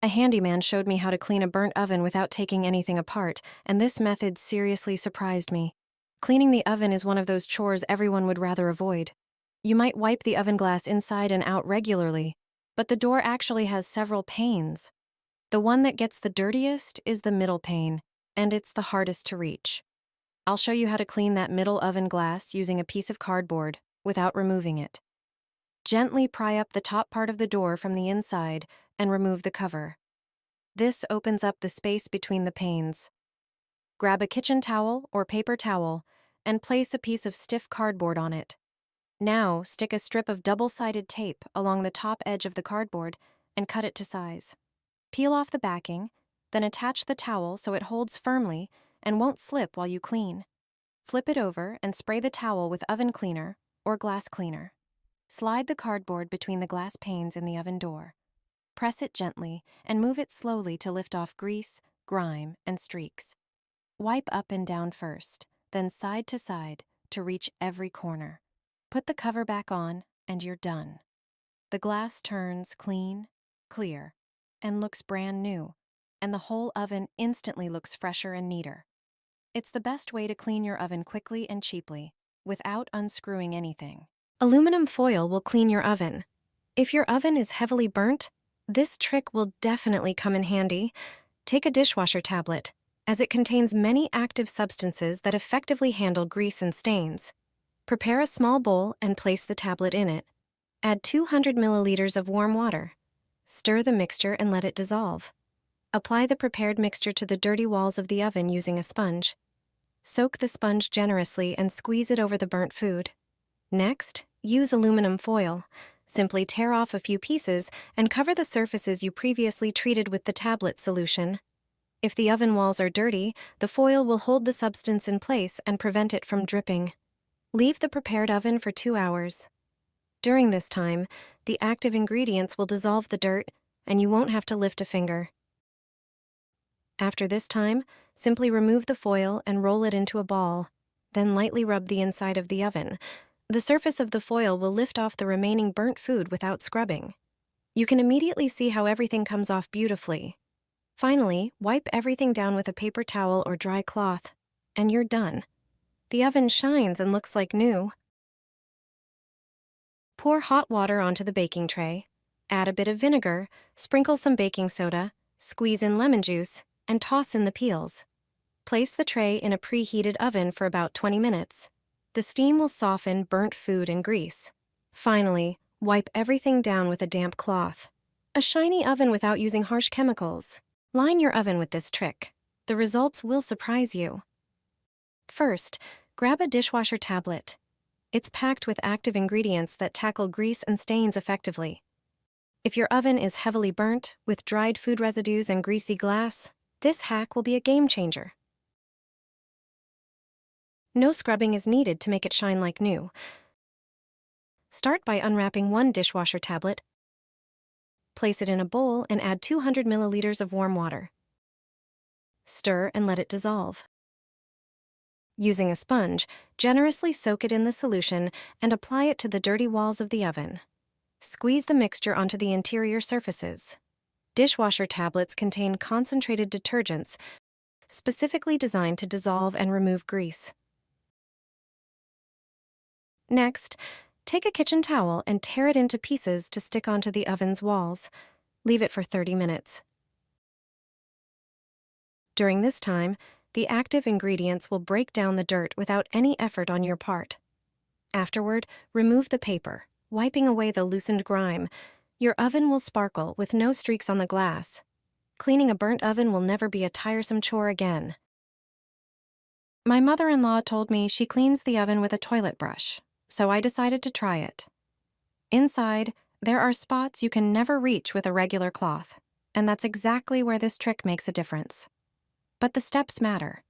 A handyman showed me how to clean a burnt oven without taking anything apart, and this method seriously surprised me. Cleaning the oven is one of those chores everyone would rather avoid. You might wipe the oven glass inside and out regularly, but the door actually has several panes. The one that gets the dirtiest is the middle pane, and it's the hardest to reach. I'll show you how to clean that middle oven glass using a piece of cardboard without removing it. Gently pry up the top part of the door from the inside and remove the cover. This opens up the space between the panes. Grab a kitchen towel or paper towel and place a piece of stiff cardboard on it. Now, stick a strip of double-sided tape along the top edge of the cardboard and cut it to size. Peel off the backing, then attach the towel so it holds firmly and won't slip while you clean. Flip it over and spray the towel with oven cleaner or glass cleaner. Slide the cardboard between the glass panes in the oven door. Press it gently and move it slowly to lift off grease, grime, and streaks. Wipe up and down first, then side to side to reach every corner. Put the cover back on and you're done. The glass turns clean, clear, and looks brand new, and the whole oven instantly looks fresher and neater. It's the best way to clean your oven quickly and cheaply, without unscrewing anything. Aluminum foil will clean your oven. If your oven is heavily burnt, this trick will definitely come in handy. Take a dishwasher tablet, as it contains many active substances that effectively handle grease and stains. Prepare a small bowl and place the tablet in it. Add 200 milliliters of warm water. Stir the mixture and let it dissolve. Apply the prepared mixture to the dirty walls of the oven using a sponge. Soak the sponge generously and squeeze it over the burnt food. Next, use aluminum foil. Simply tear off a few pieces and cover the surfaces you previously treated with the tablet solution. If the oven walls are dirty, the foil will hold the substance in place and prevent it from dripping. Leave the prepared oven for 2 hours. During this time, the active ingredients will dissolve the dirt, and you won't have to lift a finger. After this time, simply remove the foil and roll it into a ball. Then lightly rub the inside of the oven. The surface of the foil will lift off the remaining burnt food without scrubbing. You can immediately see how everything comes off beautifully. Finally, wipe everything down with a paper towel or dry cloth, and you're done. The oven shines and looks like new. Pour hot water onto the baking tray, add a bit of vinegar, sprinkle some baking soda, squeeze in lemon juice, and toss in the peels. Place the tray in a preheated oven for about 20 minutes. The steam will soften burnt food and grease. Finally, wipe everything down with a damp cloth. A shiny oven without using harsh chemicals. Line your oven with this trick. The results will surprise you. First, grab a dishwasher tablet. It's packed with active ingredients that tackle grease and stains effectively. If your oven is heavily burnt, with dried food residues and greasy glass, this hack will be a game changer. No scrubbing is needed to make it shine like new. Start by unwrapping one dishwasher tablet. Place it in a bowl and add 200 milliliters of warm water. Stir and let it dissolve. Using a sponge, generously soak it in the solution and apply it to the dirty walls of the oven. Squeeze the mixture onto the interior surfaces. Dishwasher tablets contain concentrated detergents specifically designed to dissolve and remove grease. Next, take a kitchen towel and tear it into pieces to stick onto the oven's walls. Leave it for 30 minutes. During this time, the active ingredients will break down the dirt without any effort on your part. Afterward, remove the paper, wiping away the loosened grime. Your oven will sparkle with no streaks on the glass. Cleaning a burnt oven will never be a tiresome chore again. My mother-in-law told me she cleans the oven with a toilet brush, so I decided to try it. Inside, there are spots you can never reach with a regular cloth, and that's exactly where this trick makes a difference. But the steps matter.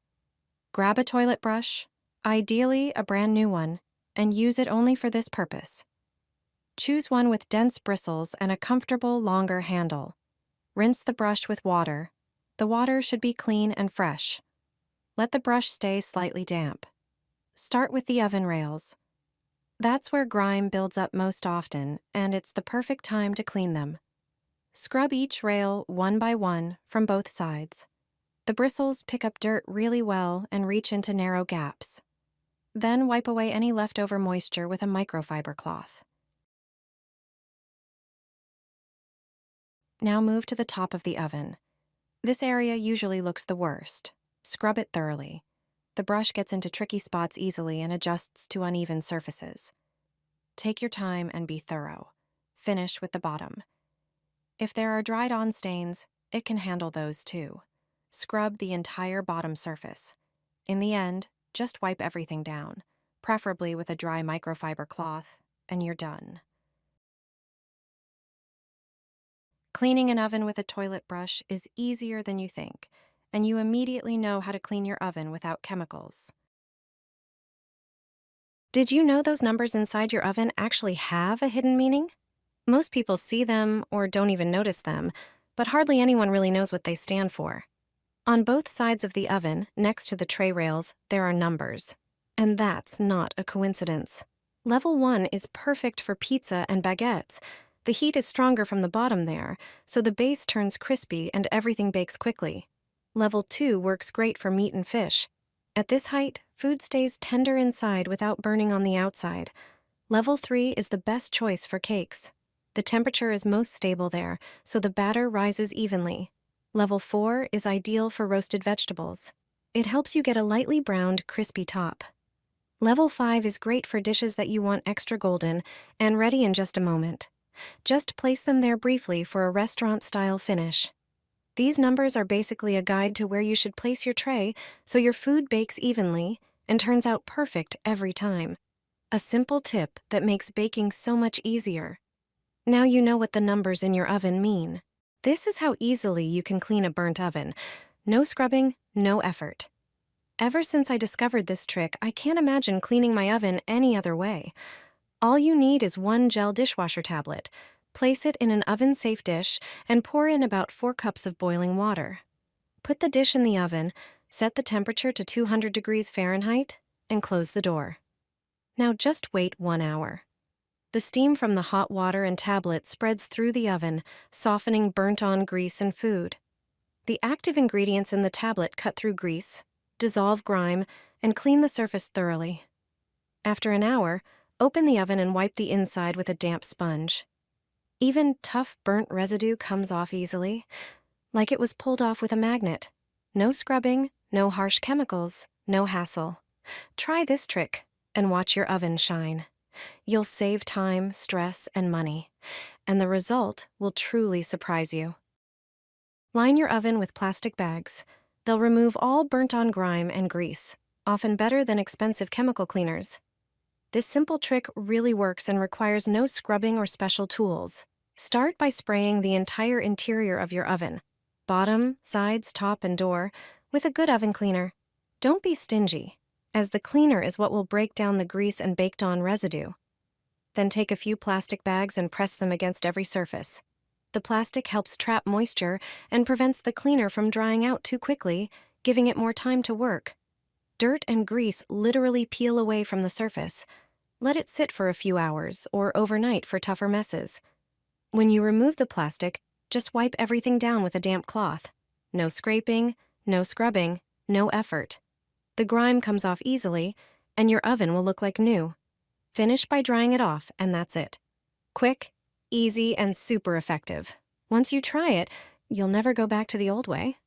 Grab a toilet brush, ideally a brand new one, and use it only for this purpose. Choose one with dense bristles and a comfortable, longer handle. Rinse the brush with water. The water should be clean and fresh. Let the brush stay slightly damp. Start with the oven rails. That's where grime builds up most often, and it's the perfect time to clean them. Scrub each rail one by one from both sides. The bristles pick up dirt really well and reach into narrow gaps. Then wipe away any leftover moisture with a microfiber cloth. Now move to the top of the oven. This area usually looks the worst. Scrub it thoroughly. The brush gets into tricky spots easily and adjusts to uneven surfaces. Take your time and be thorough. Finish with the bottom. If there are dried-on stains, it can handle those too. Scrub the entire bottom surface. In the end, just wipe everything down, preferably with a dry microfiber cloth, and you're done. Cleaning an oven with a toilet brush is easier than you think, and you immediately know how to clean your oven without chemicals. Did you know those numbers inside your oven actually have a hidden meaning? Most people see them or don't even notice them, but hardly anyone really knows what they stand for. On both sides of the oven, next to the tray rails, there are numbers. And that's not a coincidence. Level 1 is perfect for pizza and baguettes. The heat is stronger from the bottom there, so the base turns crispy and everything bakes quickly. Level 2 works great for meat and fish. At this height, food stays tender inside without burning on the outside. Level 3 is the best choice for cakes. The temperature is most stable there, so the batter rises evenly. Level 4 is ideal for roasted vegetables. It helps you get a lightly browned, crispy top. Level 5 is great for dishes that you want extra golden and ready in just a moment. Just place them there briefly for a restaurant-style finish. These numbers are basically a guide to where you should place your tray so your food bakes evenly and turns out perfect every time. A simple tip that makes baking so much easier. Now you know what the numbers in your oven mean. This is how easily you can clean a burnt oven. No scrubbing, no effort. Ever since I discovered this trick, I can't imagine cleaning my oven any other way. All you need is one gel dishwasher tablet. Place it in an oven-safe dish and pour in about 4 cups of boiling water. Put the dish in the oven, set the temperature to 200 degrees Fahrenheit, and close the door. Now just wait 1 hour. The steam from the hot water and tablet spreads through the oven, softening burnt-on grease and food. The active ingredients in the tablet cut through grease, dissolve grime, and clean the surface thoroughly. After an hour, open the oven and wipe the inside with a damp sponge. Even tough burnt residue comes off easily, like it was pulled off with a magnet. No scrubbing, no harsh chemicals, no hassle. Try this trick and watch your oven shine. You'll save time, stress, and money, and the result will truly surprise you. Line your oven with plastic bags. They'll remove all burnt-on grime and grease, often better than expensive chemical cleaners. This simple trick really works and requires no scrubbing or special tools. Start by spraying the entire interior of your oven, bottom, sides, top, and door, with a good oven cleaner. Don't be stingy, as the cleaner is what will break down the grease and baked-on residue. Then take a few plastic bags and press them against every surface. The plastic helps trap moisture and prevents the cleaner from drying out too quickly, giving it more time to work. Dirt and grease literally peel away from the surface. Let it sit for a few hours or overnight for tougher messes. When you remove the plastic, just wipe everything down with a damp cloth. No scraping, no scrubbing, no effort. The grime comes off easily, and your oven will look like new. Finish by drying it off, and that's it. Quick, easy, and super effective. Once you try it, you'll never go back to the old way.